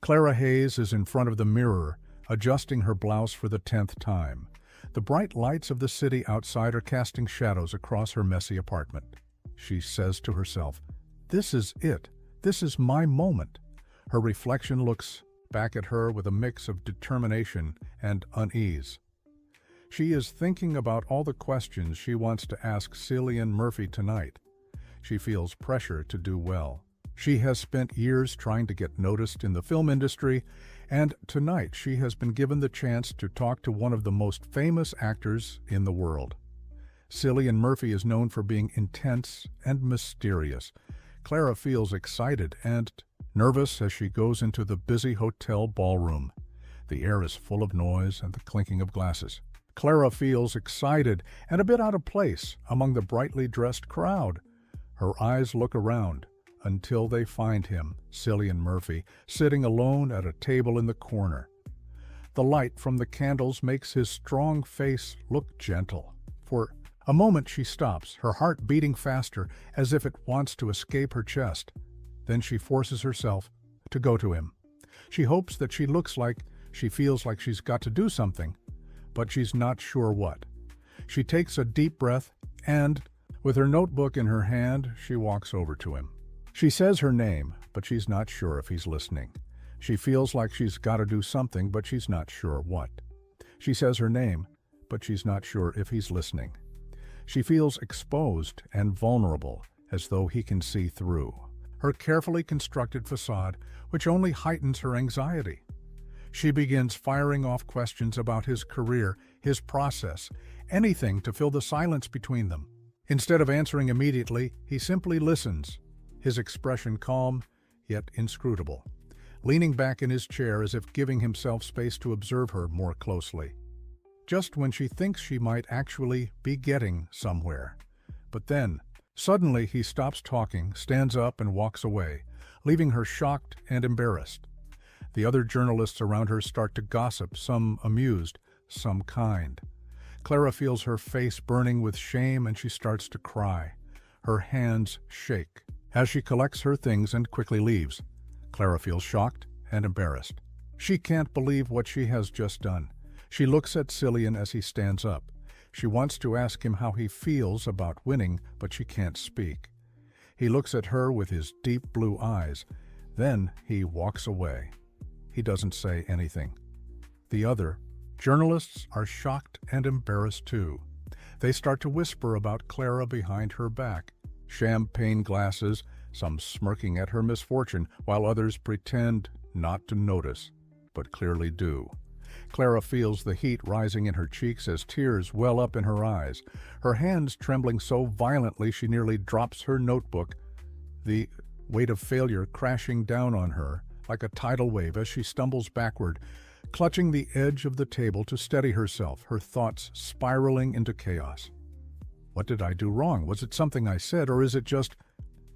Clara Hayes is in front of the mirror, adjusting her blouse for the 10th time. The bright lights of the city outside are casting shadows across her messy apartment. She says to herself, "This is it. This is my moment." Her reflection looks back at her with a mix of determination and unease. She is thinking about all the questions she wants to ask Cillian Murphy tonight. She feels pressure to do well. She has spent years trying to get noticed in the film industry, and tonight she has been given the chance to talk to one of the most famous actors in the world. Cillian Murphy is known for being intense and mysterious. Clara feels excited and nervous as she goes into the busy hotel ballroom. The air is full of noise and the clinking of glasses. Clara feels excited and a bit out of place among the brightly dressed crowd. Her eyes look around until they find him, Cillian Murphy, sitting alone at a table in the corner. The light from the candles makes his strong face look gentle. For a moment she stops, her heart beating faster as if it wants to escape her chest. Then she forces herself to go to him. She hopes that she looks like she feels like she's got to do something, but she's not sure what. She takes a deep breath and, with her notebook in her hand, she walks over to him. She says her name, but she's not sure if he's listening. She feels like she's got to do something, but she's not sure what. She says her name, but she's not sure if he's listening. She feels exposed and vulnerable, as though he can see through her carefully constructed facade, which only heightens her anxiety. She begins firing off questions about his career, his process, anything to fill the silence between them. Instead of answering immediately, he simply listens, his expression calm, yet inscrutable, leaning back in his chair as if giving himself space to observe her more closely. Just when she thinks she might actually be getting somewhere. But then, suddenly he stops talking, stands up and walks away, leaving her shocked and embarrassed. The other journalists around her start to gossip, some amused, some kind. Clara feels her face burning with shame and she starts to cry. Her hands shake as she collects her things and quickly leaves. Clara feels shocked and embarrassed. She can't believe what she has just done. She looks at Cillian as he stands up. She wants to ask him how he feels about winning, but she can't speak. He looks at her with his deep blue eyes. Then he walks away. He doesn't say anything. The other journalists are shocked and embarrassed too. They start to whisper about Clara behind her back. Champagne glasses, some smirking at her misfortune, while others pretend not to notice, but clearly do. Clara feels the heat rising in her cheeks as tears well up in her eyes, her hands trembling so violently she nearly drops her notebook, the weight of failure crashing down on her like a tidal wave as she stumbles backward, clutching the edge of the table to steady herself, her thoughts spiraling into chaos. What did I do wrong? Was it something I said, or is it just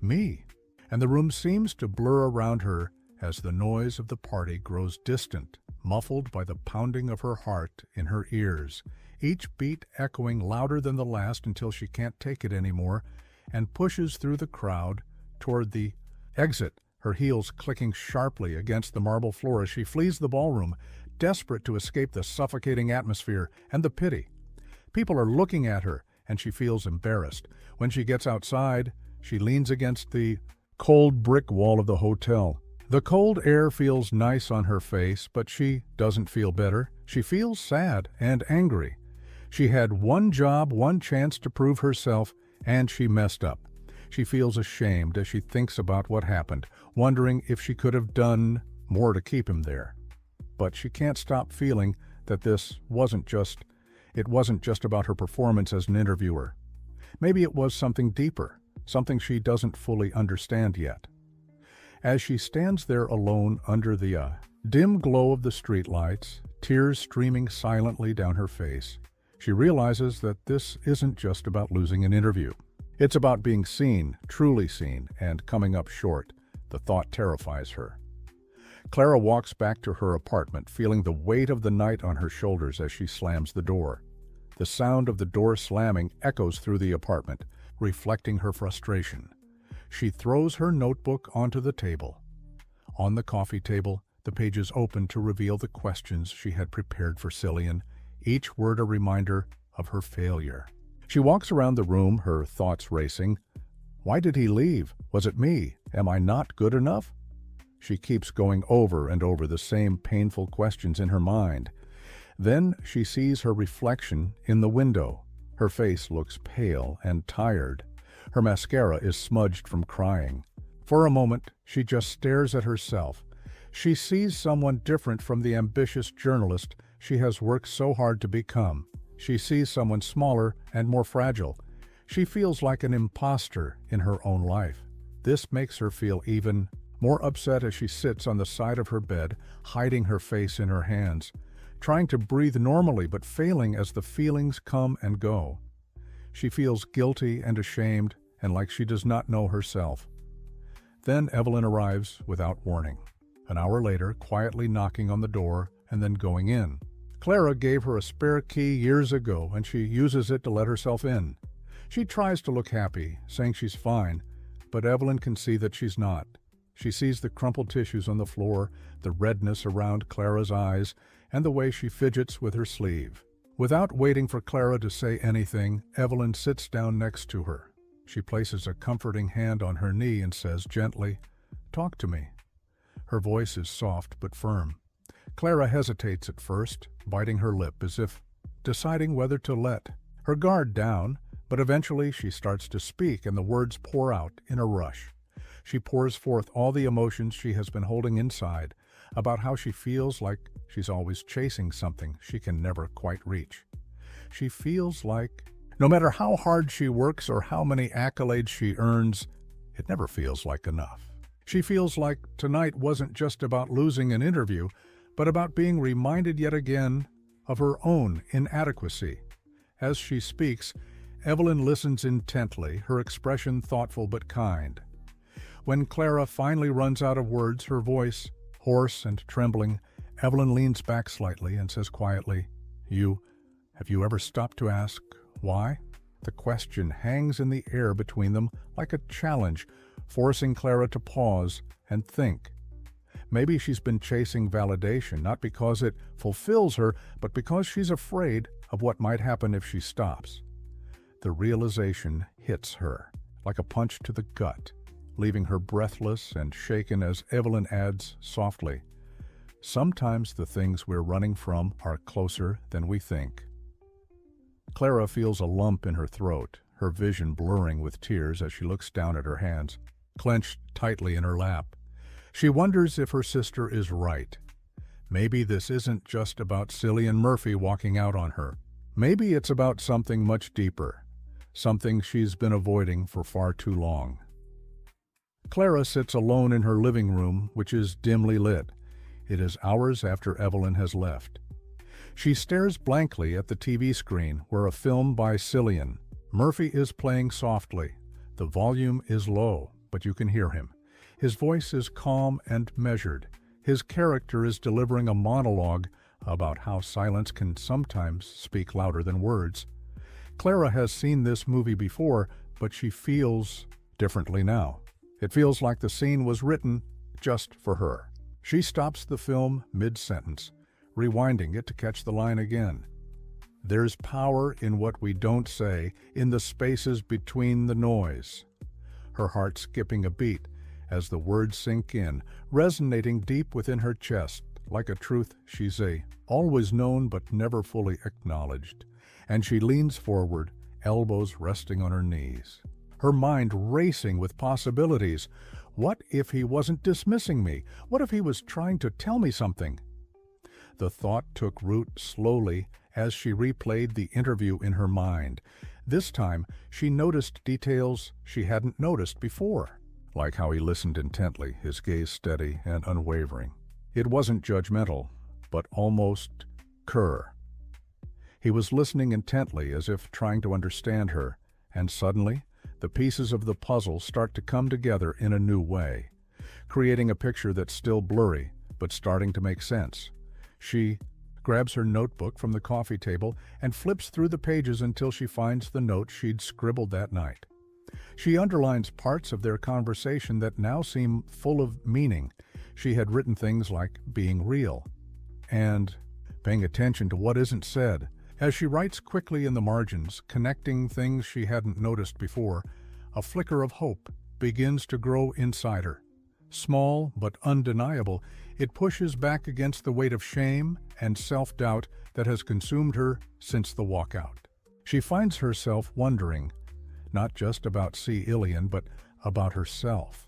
me? And the room seems to blur around her as the noise of the party grows distant, muffled by the pounding of her heart in her ears, each beat echoing louder than the last until she can't take it anymore and pushes through the crowd toward the exit, her heels clicking sharply against the marble floor as she flees the ballroom, desperate to escape the suffocating atmosphere and the pity. People are looking at her, and she feels embarrassed. When she gets outside, she leans against the cold brick wall of the hotel. The cold air feels nice on her face, but she doesn't feel better. She feels sad and angry. She had one job, one chance to prove herself, and she messed up. She feels ashamed as she thinks about what happened, wondering if she could have done more to keep him there. But she can't stop feeling that this wasn't just about her performance as an interviewer. Maybe it was something deeper, something she doesn't fully understand yet. As she stands there alone under the dim glow of the streetlights, tears streaming silently down her face, she realizes that this isn't just about losing an interview. It's about being seen, truly seen, and coming up short. The thought terrifies her. Clara walks back to her apartment, feeling the weight of the night on her shoulders as she slams the door. The sound of the door slamming echoes through the apartment, reflecting her frustration. She throws her notebook onto the table. On the coffee table, The pages open to reveal the questions she had prepared for Cillian, each word a reminder of her failure. She walks around the room, her thoughts racing. Why did he leave? Was it me? Am I not good enough? She keeps going over and over the same painful questions in her mind. Then she sees her reflection in the window. Her face looks pale and tired. Her mascara is smudged from crying. For a moment, she just stares at herself. She sees someone different from the ambitious journalist she has worked so hard to become. She sees someone smaller and more fragile. She feels like an imposter in her own life. This makes her feel even more upset as she sits on the side of her bed, hiding her face in her hands, trying to breathe normally but failing as the feelings come and go. She feels guilty and ashamed and like she does not know herself. Then Evelyn arrives without warning. An hour later, quietly knocking on the door and then going in. Clara gave her a spare key years ago and she uses it to let herself in. She tries to look happy, saying she's fine, but Evelyn can see that she's not. She sees the crumpled tissues on the floor, the redness around Clara's eyes, and the way she fidgets with her sleeve. Without waiting for Clara to say anything, Evelyn sits down next to her. She places a comforting hand on her knee and says gently, "Talk to me." Her voice is soft but firm. Clara hesitates at first, biting her lip as if deciding whether to let her guard down, but eventually she starts to speak and the words pour out in a rush. She pours forth all the emotions she has been holding inside, about how she feels like she's always chasing something she can never quite reach. She feels like no matter how hard she works or how many accolades she earns, it never feels like enough. She feels like tonight wasn't just about losing an interview, but about being reminded yet again of her own inadequacy. As she speaks, Evelyn listens intently, her expression thoughtful but kind. When Clara finally runs out of words, her voice hoarse and trembling, Evelyn leans back slightly and says quietly, Have you ever stopped to ask why?" The question hangs in the air between them like a challenge, forcing Clara to pause and think. Maybe she's been chasing validation, not because it fulfills her, but because she's afraid of what might happen if she stops. The realization hits her like a punch to the gut, leaving her breathless and shaken as Evelyn adds softly, "Sometimes the things we're running from are closer than we think." Clara feels a lump in her throat, her vision blurring with tears as she looks down at her hands, clenched tightly in her lap. She wonders if her sister is right. Maybe this isn't just about Cillian Murphy walking out on her. Maybe it's about something much deeper, something she's been avoiding for far too long. Clara sits alone in her living room, which is dimly lit. It is hours after Evelyn has left. She stares blankly at the TV screen where a film by Cillian Murphy is playing softly. The volume is low, but you can hear him. His voice is calm and measured. His character is delivering a monologue about how silence can sometimes speak louder than words. Clara has seen this movie before, but she feels differently now. It feels like the scene was written just for her. She stops the film mid-sentence, rewinding it to catch the line again. "There's power in what we don't say, in the spaces between the noise." Her heart skipping a beat as the words sink in, resonating deep within her chest, like a truth she's always known but never fully acknowledged. And she leans forward, elbows resting on her knees, her mind racing with possibilities. What if he wasn't dismissing me? What if he was trying to tell me something? The thought took root slowly as she replayed the interview in her mind. This time, she noticed details she hadn't noticed before, like how he listened intently, his gaze steady and unwavering. It wasn't judgmental, but almost cur. He was listening intently as if trying to understand her, and suddenly, the pieces of the puzzle start to come together in a new way, creating a picture that's still blurry, but starting to make sense. She grabs her notebook from the coffee table and flips through the pages until she finds the note she'd scribbled that night. She underlines parts of their conversation that now seem full of meaning. She had written things like being real and paying attention to what isn't said. As she writes quickly in the margins, connecting things she hadn't noticed before, a flicker of hope begins to grow inside her. Small but undeniable, it pushes back against the weight of shame and self-doubt that has consumed her since the walkout. She finds herself wondering, not just about Cillian, but about herself.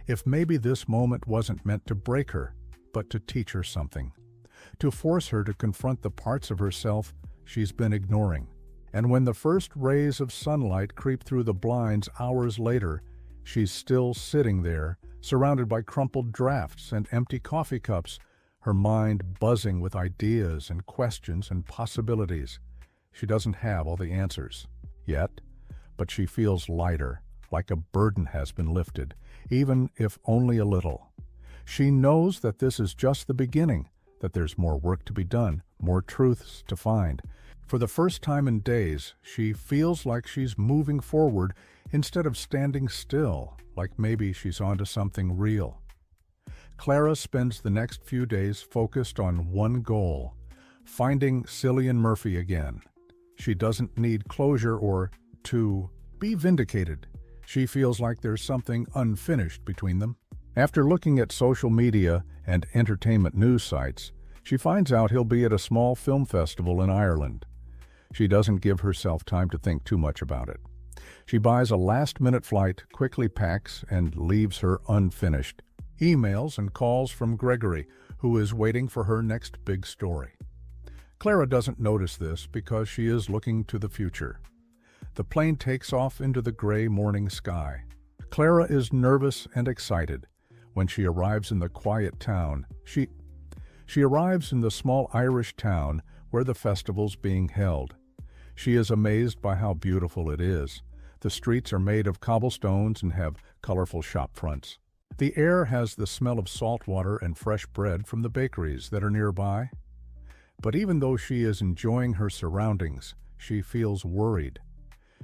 If maybe this moment wasn't meant to break her, but to teach her something, to force her to confront the parts of herself she's been ignoring. And when the first rays of sunlight creep through the blinds hours later, she's still sitting there, surrounded by crumpled drafts and empty coffee cups, her mind buzzing with ideas and questions and possibilities. She doesn't have all the answers yet, but she feels lighter, like a burden has been lifted, even if only a little. She knows that this is just the beginning, that there's more work to be done, more truths to find. For the first time in days, she feels like she's moving forward instead of standing still, like maybe she's onto something real. Clara spends the next few days focused on one goal: finding Cillian Murphy again. She doesn't need closure or to be vindicated. She feels like there's something unfinished between them. After looking at social media and entertainment news sites, she finds out he'll be at a small film festival in Ireland. She doesn't give herself time to think too much about it. She buys a last-minute flight, quickly packs, and leaves her unfinished. Emails and calls from Gregory, who is waiting for her next big story. Clara doesn't notice this because she is looking to the future. The plane takes off into the gray morning sky. Clara is nervous and excited. When she arrives in the quiet town, she arrives in the small Irish town where the festival's being held. She is amazed by how beautiful it is. The streets are made of cobblestones and have colorful shop fronts. The air has the smell of salt water and fresh bread from the bakeries that are nearby. But even though she is enjoying her surroundings, she feels worried.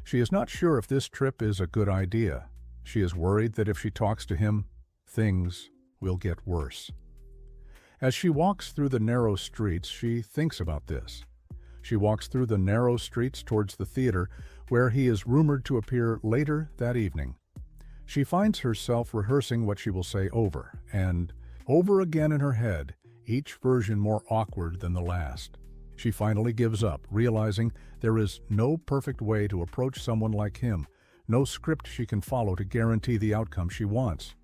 She is not sure if this trip is a good idea. She is worried that if she talks to him, things will get worse. As she walks through the narrow streets, she thinks about this. She walks through the narrow streets towards the theater, where he is rumored to appear later that evening. She finds herself rehearsing what she will say over and over again in her head, each version more awkward than the last. She finally gives up, realizing there is no perfect way to approach someone like him, no script she can follow to guarantee the outcome she wants.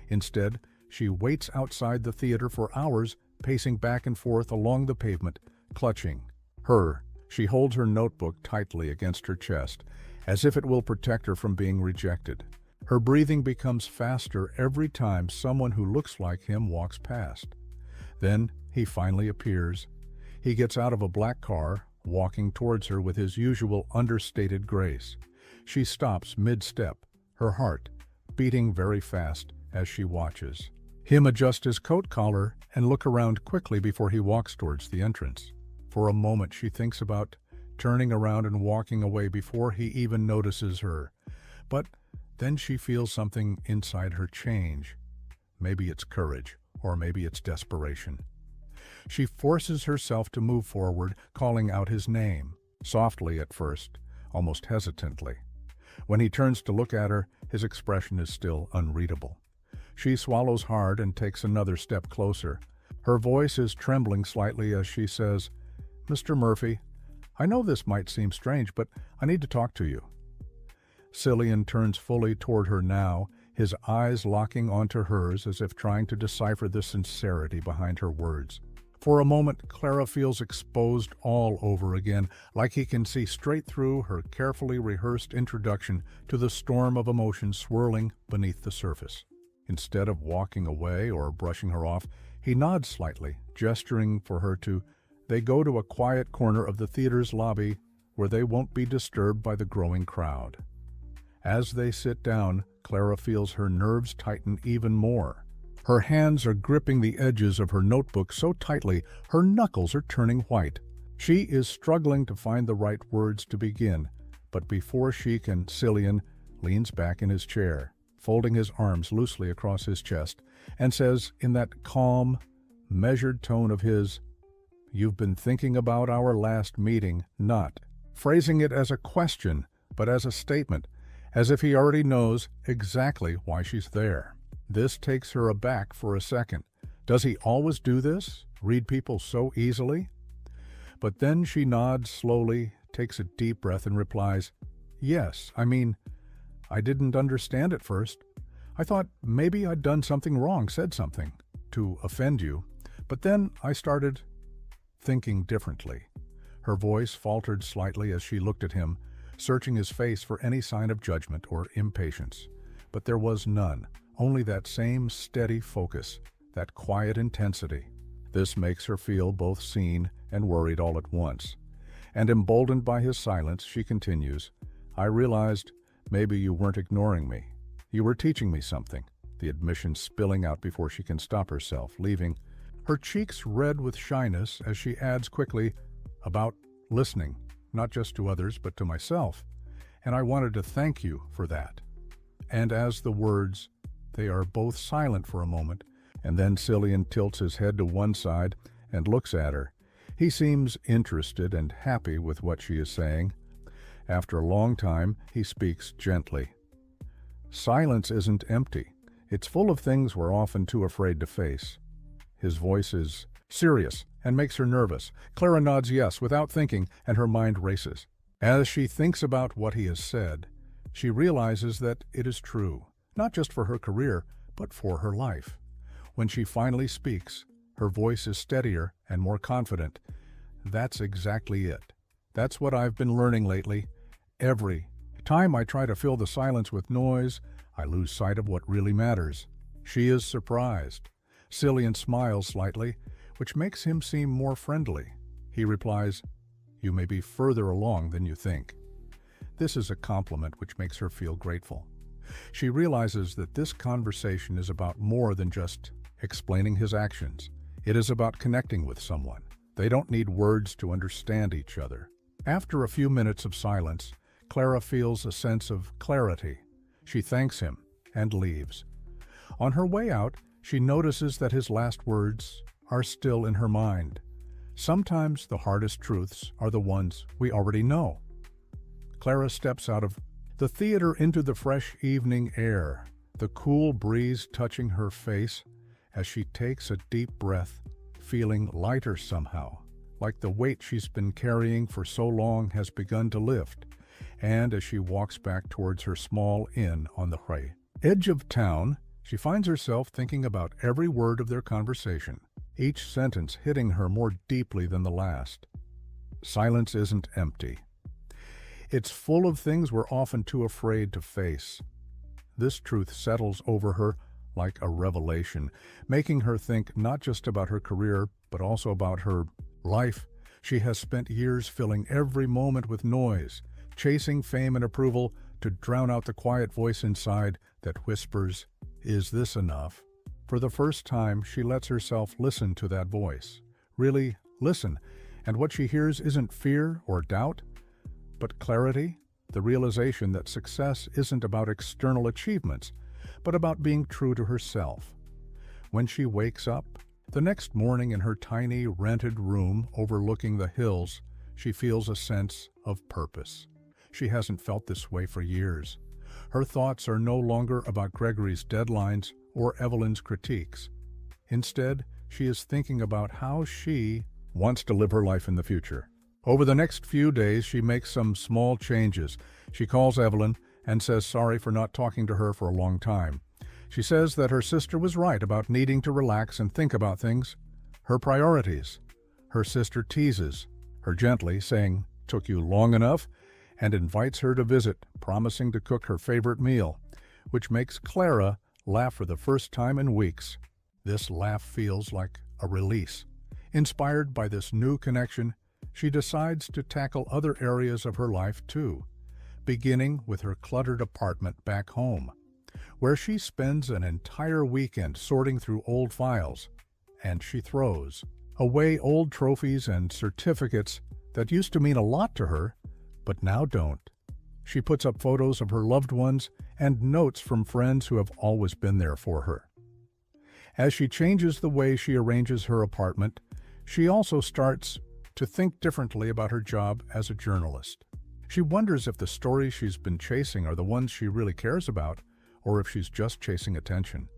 Instead, she waits outside the theater for hours, pacing back and forth along the pavement, clutching. She holds her notebook tightly against her chest, as if it will protect her from being rejected. Her breathing becomes faster every time someone who looks like him walks past. Then he finally appears. He gets out of a black car, walking towards her with his usual understated grace. She stops mid-step, her heart beating very fast as she watches him adjust his coat collar and look around quickly before he walks towards the entrance. For a moment she thinks about turning around and walking away before he even notices her. But then she feels something inside her change. Maybe it's courage, or maybe it's desperation. She forces herself to move forward, calling out his name, softly at first, almost hesitantly. When he turns to look at her, his expression is still unreadable. She swallows hard and takes another step closer. Her voice is trembling slightly as she says, "Mr. Murphy, I know this might seem strange, but I need to talk to you." Cillian turns fully toward her now, his eyes locking onto hers as if trying to decipher the sincerity behind her words. For a moment, Clara feels exposed all over again, like he can see straight through her carefully rehearsed introduction to the storm of emotions swirling beneath the surface. Instead of walking away or brushing her off, he nods slightly, gesturing for her to. They go to a quiet corner of the theater's lobby where they won't be disturbed by the growing crowd. As they sit down, Clara feels her nerves tighten even more. Her hands are gripping the edges of her notebook so tightly her knuckles are turning white. She is struggling to find the right words to begin, but before she can, Cillian leans back in his chair, folding his arms loosely across his chest, and says in that calm, measured tone of his, "You've been thinking about our last meeting," not phrasing it as a question, but as a statement, as if he already knows exactly why she's there. This takes her aback for a second. Does he always do this? Read people so easily? But then she nods slowly, takes a deep breath, and replies, "Yes, I didn't understand at first. I thought maybe I'd done something wrong, said something to offend you. But then I started thinking differently." Her voice faltered slightly as she looked at him, searching his face for any sign of judgment or impatience. But there was none, only that same steady focus, that quiet intensity. This makes her feel both seen and worried all at once. And emboldened by his silence, she continues, "I realized maybe you weren't ignoring me. You were teaching me something," the admission spilling out before she can stop herself, leaving her cheeks red with shyness as she adds quickly, "About listening, not just to others, but to myself. And I wanted to thank you for that." And as the words, they are both silent for a moment, and then Cillian tilts his head to one side and looks at her. He seems interested and happy with what she is saying. After a long time, he speaks gently. "Silence isn't empty. It's full of things we're often too afraid to face." His voice is serious and makes her nervous. Clara nods yes without thinking, and her mind races. As she thinks about what he has said, she realizes that it is true, not just for her career, but for her life. When she finally speaks, her voice is steadier and more confident. "That's exactly it. That's what I've been learning lately. Every time I try to fill the silence with noise, I lose sight of what really matters." She is surprised. Cillian smiles slightly, which makes him seem more friendly. He replies, "You may be further along than you think." This is a compliment which makes her feel grateful. She realizes that this conversation is about more than just explaining his actions. It is about connecting with someone. They don't need words to understand each other. After a few minutes of silence, Clara feels a sense of clarity. She thanks him and leaves. On her way out, she notices that his last words are still in her mind. Sometimes the hardest truths are the ones we already know. Clara steps out of the theater into the fresh evening air, the cool breeze touching her face as she takes a deep breath, feeling lighter somehow, like the weight she's been carrying for so long has begun to lift. And as she walks back towards her small inn on the edge of town, she finds herself thinking about every word of their conversation, each sentence hitting her more deeply than the last. Silence isn't empty. It's full of things we're often too afraid to face. This truth settles over her like a revelation, making her think not just about her career, but also about her life. She has spent years filling every moment with noise, chasing fame and approval to drown out the quiet voice inside that whispers, "Is this enough?" For the first time, she lets herself listen to that voice. Really listen, and what she hears isn't fear or doubt, but clarity, the realization that success isn't about external achievements, but about being true to herself. When she wakes up, the next morning in her tiny rented room overlooking the hills, she feels a sense of purpose. She hasn't felt this way for years. Her thoughts are no longer about Gregory's deadlines or Evelyn's critiques. Instead, she is thinking about how she wants to live her life in the future. Over the next few days, she makes some small changes. She calls Evelyn and says sorry for not talking to her for a long time. She says that her sister was right about needing to relax and think about things, her priorities. Her sister teases her gently, saying, "Took you long enough?" and invites her to visit, promising to cook her favorite meal, which makes Clara laugh for the first time in weeks. This laugh feels like a release. Inspired by this new connection, she decides to tackle other areas of her life too, beginning with her cluttered apartment back home, where she spends an entire weekend sorting through old files, and she throws away old trophies and certificates that used to mean a lot to her, but now don't. She puts up photos of her loved ones and notes from friends who have always been there for her. As she changes the way she arranges her apartment, she also starts to think differently about her job as a journalist. She wonders if the stories she's been chasing are the ones she really cares about, or if she's just chasing attention.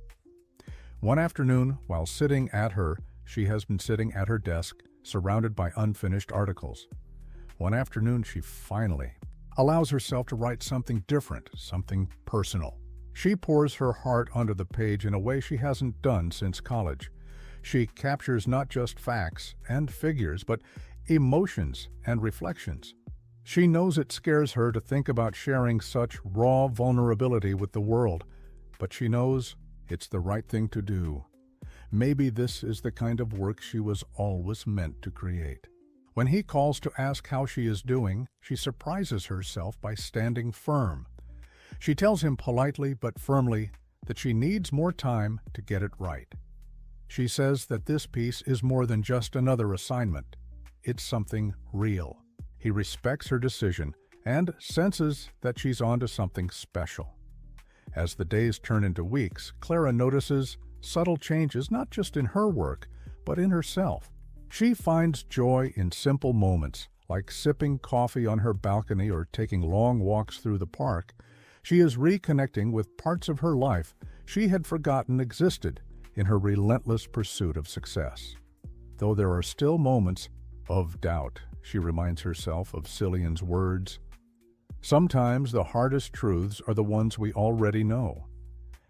One afternoon, while she has been sitting at her desk, surrounded by unfinished articles. One afternoon, she finally allows herself to write something different, something personal. She pours her heart onto the page in a way she hasn't done since college. She captures not just facts and figures, but emotions and reflections. She knows it scares her to think about sharing such raw vulnerability with the world, but she knows it's the right thing to do. Maybe this is the kind of work she was always meant to create. When he calls to ask how she is doing, she surprises herself by standing firm. She tells him politely but firmly that she needs more time to get it right. She says that this piece is more than just another assignment. It's something real. He respects her decision and senses that she's onto something special. As the days turn into weeks, Clara notices subtle changes not just in her work, but in herself. She finds joy in simple moments, like sipping coffee on her balcony or taking long walks through the park. She is reconnecting with parts of her life she had forgotten existed in her relentless pursuit of success. Though there are still moments of doubt, she reminds herself of Cillian's words. Sometimes the hardest truths are the ones we already know,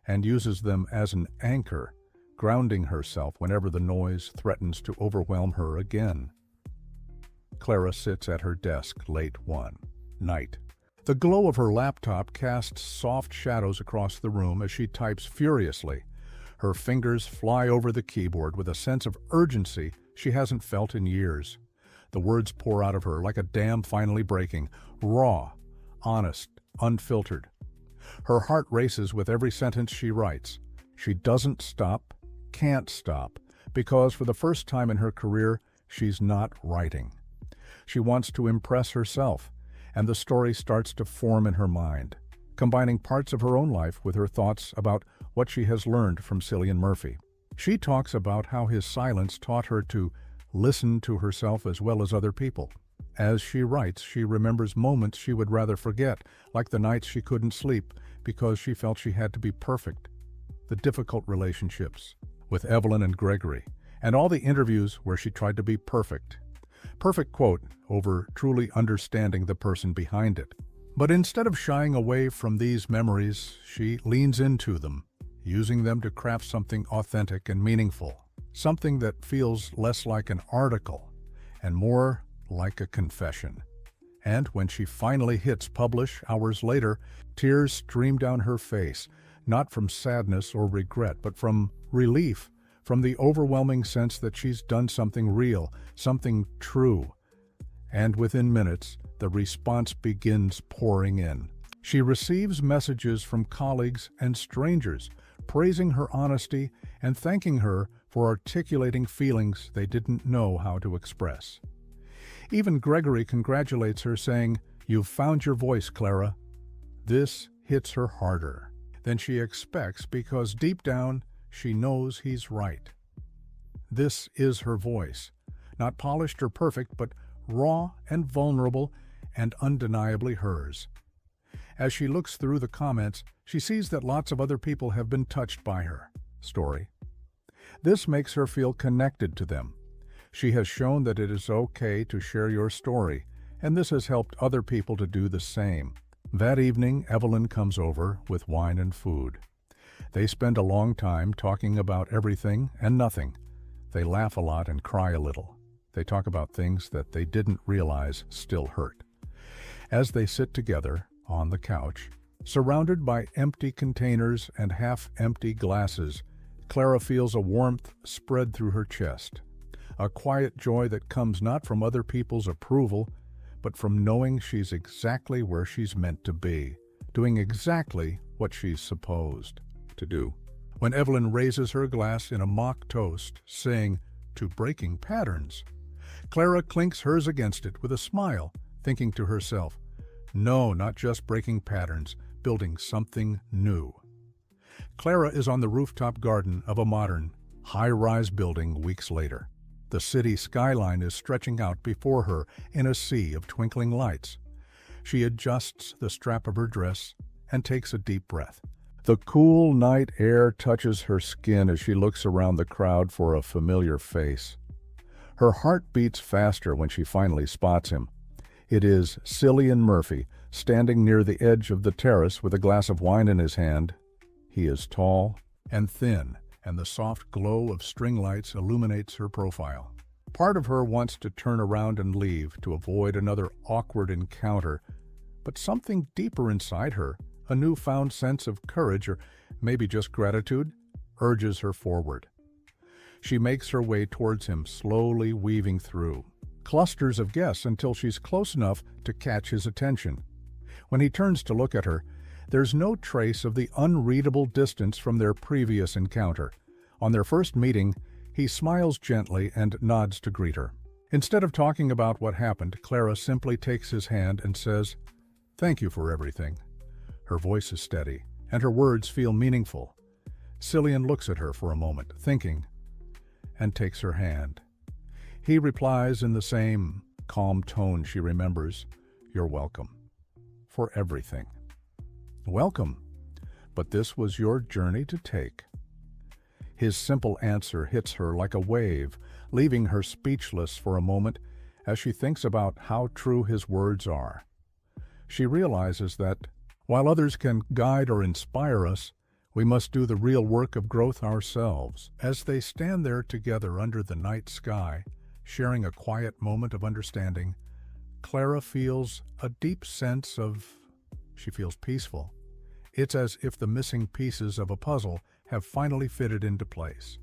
and uses them as an anchor, grounding herself whenever the noise threatens to overwhelm her again. Clara sits at her desk late one night. The glow of her laptop casts soft shadows across the room as she types furiously. Her fingers fly over the keyboard with a sense of urgency she hasn't felt in years. The words pour out of her like a dam finally breaking, raw, honest, unfiltered. Her heart races with every sentence she writes. She doesn't stop, can't stop, because for the first time in her career, she's not writing. She wants to impress herself, and the story starts to form in her mind, combining parts of her own life with her thoughts about what she has learned from Cillian Murphy. She talks about how his silence taught her to listen to herself as well as other people. As she writes, she remembers moments she would rather forget, like the nights she couldn't sleep because she felt she had to be perfect, the difficult relationships with Evelyn and Gregory, and all the interviews where she tried to be perfect. Perfect quote over truly understanding the person behind it. But instead of shying away from these memories, she leans into them, using them to craft something authentic and meaningful, something that feels less like an article and more like a confession. And when she finally hits publish hours later, tears stream down her face, not from sadness or regret, but from relief, from the overwhelming sense that she's done something real, something true. And within minutes, the response begins pouring in. She receives messages from colleagues and strangers, praising her honesty and thanking her for articulating feelings they didn't know how to express. Even Gregory congratulates her, saying, "You've found your voice, Clara." This hits her harder than she expects because deep down she knows he's right. This is her voice, not polished or perfect, but raw and vulnerable and undeniably hers. As she looks through the comments, she sees that lots of other people have been touched by her story. This makes her feel connected to them. She has shown that it is okay to share your story, and this has helped other people to do the same. That evening, Evelyn comes over with wine and food. They spend a long time talking about everything and nothing. They laugh a lot and cry a little. They talk about things that they didn't realize still hurt. As they sit together on the couch, surrounded by empty containers and half-empty glasses, Clara feels a warmth spread through her chest. A quiet joy that comes not from other people's approval, but from knowing she's exactly where she's meant to be, doing exactly what she's supposed to do. When Evelyn raises her glass in a mock toast, saying, "To breaking patterns," Clara clinks hers against it with a smile, thinking to herself, "No, not just breaking patterns, building something new. Clara is on the rooftop garden of a modern, high-rise building weeks later. The city skyline is stretching out before her in a sea of twinkling lights. She adjusts the strap of her dress and takes a deep breath. The cool night air touches her skin as she looks around the crowd for a familiar face. Her heart beats faster when she finally spots him. It is Cillian Murphy, standing near the edge of the terrace with a glass of wine in his hand. He is tall and thin, and the soft glow of string lights illuminates her profile. Part of her wants to turn around and leave to avoid another awkward encounter, but something deeper inside her, a newfound sense of courage or maybe just gratitude, urges her forward. She makes her way towards him, slowly weaving through clusters of guests until she's close enough to catch his attention. When he turns to look at her, there's no trace of the unreadable distance from their previous encounter. On their first meeting, he smiles gently and nods to greet her. Instead of talking about what happened, Clara simply takes his hand and says, "Thank you for everything." Her voice is steady, and her words feel meaningful. Cillian looks at her for a moment, thinking, and takes her hand. He replies in the same calm tone she remembers, "You're welcome. For everything." Welcome, but this was your journey to take. His simple answer hits her like a wave, leaving her speechless for a moment as she thinks about how true his words are. She realizes that, while others can guide or inspire us, we must do the real work of growth ourselves. As they stand there together under the night sky, sharing a quiet moment of understanding, Clara feels a deep sense of... she feels peaceful. It's as if the missing pieces of a puzzle have finally fitted into place.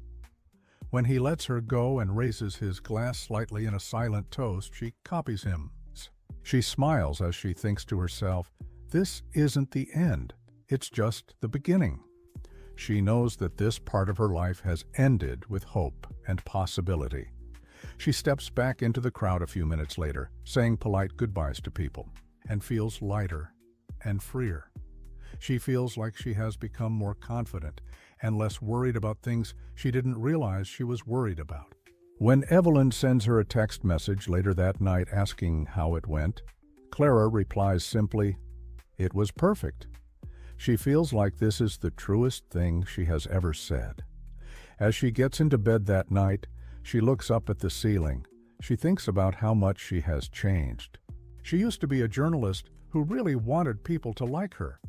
When he lets her go and raises his glass slightly in a silent toast, she copies him. She smiles as she thinks to herself, this isn't the end, it's just the beginning. She knows that this part of her life has ended with hope and possibility. She steps back into the crowd a few minutes later, saying polite goodbyes to people, and feels lighter and freer. She feels like she has become more confident and less worried about things she didn't realize she was worried about. When Evelyn sends her a text message later that night asking how it went, Clara replies simply, "It was perfect." She feels like this is the truest thing she has ever said. As she gets into bed that night, she looks up at the ceiling. She thinks about how much she has changed. She used to be a journalist who really wanted people to like her.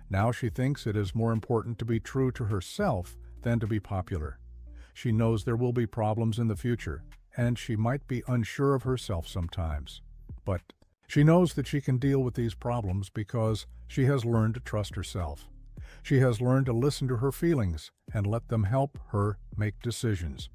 Now she thinks it is more important to be true to herself than to be popular. She knows there will be problems in the future, and she might be unsure of herself sometimes. But she knows that she can deal with these problems because she has learned to trust herself. She has learned to listen to her feelings and let them help her make decisions.